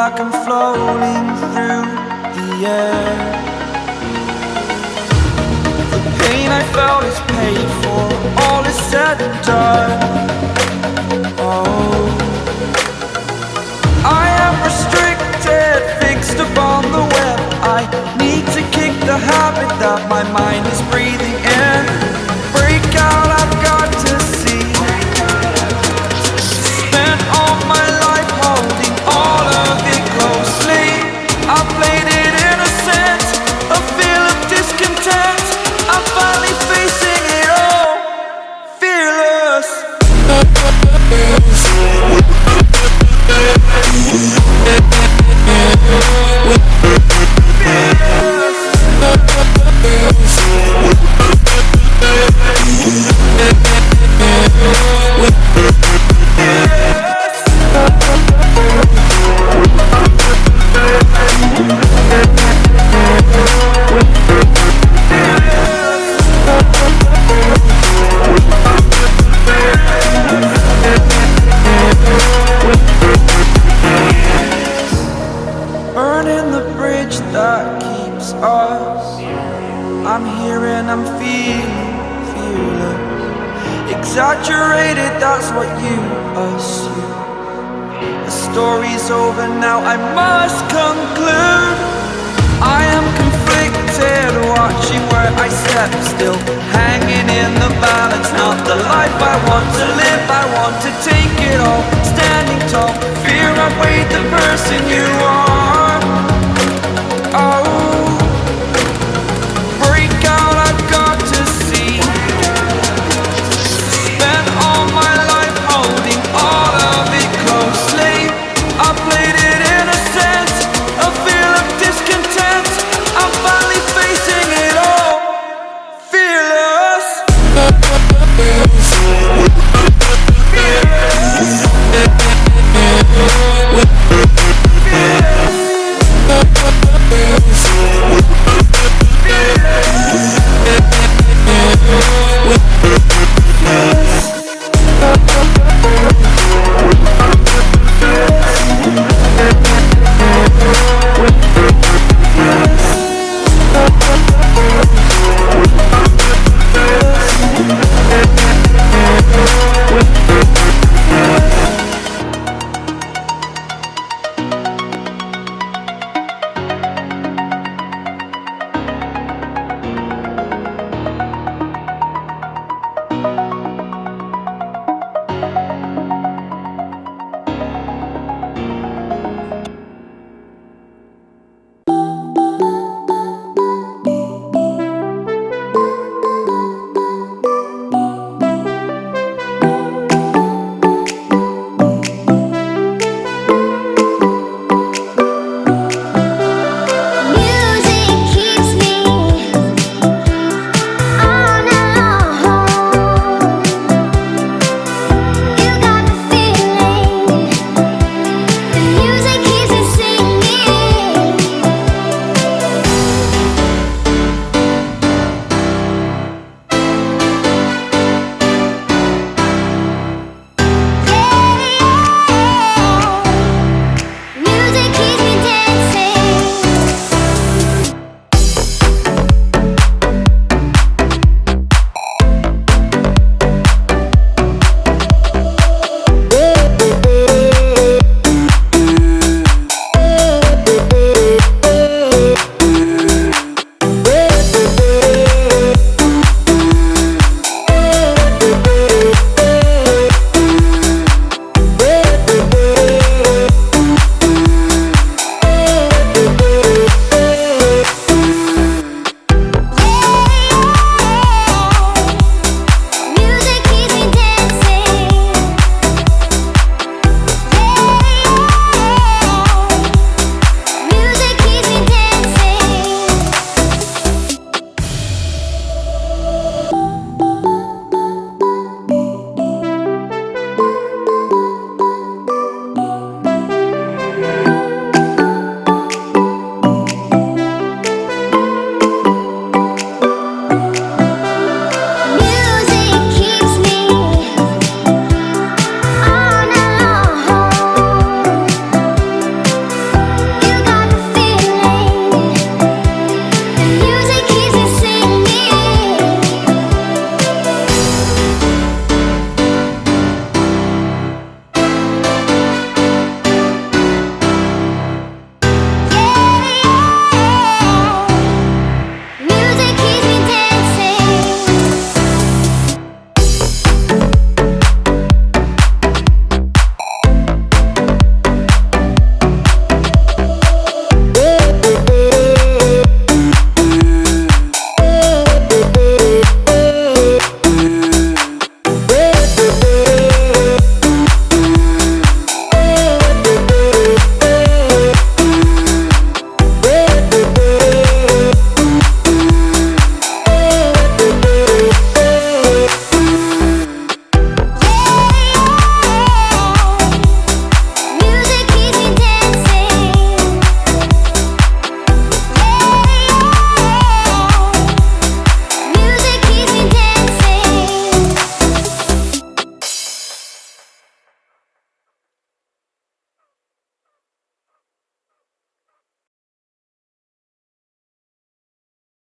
like I'm floating through the air. The pain I felt is paid for, all is said and done. Oh, I am restricted, fixed upon the web. I need to kick the habit that my mind is breathing in. Break out, I've got to see. Spent all my life holding all of it closely. I played it innocent, a feel of discontent. I'm finally facing it all, fearless. Burning the bridge that keeps us. I'm here and I'm feeling fearless. Exaggerated, that's what you assume. The story's over now, I must conclude. I am conflicted, watching where I step still, hanging in the balance. Not the life I want to live, I want to take it all. Standing tall, fear outweighed the person you are.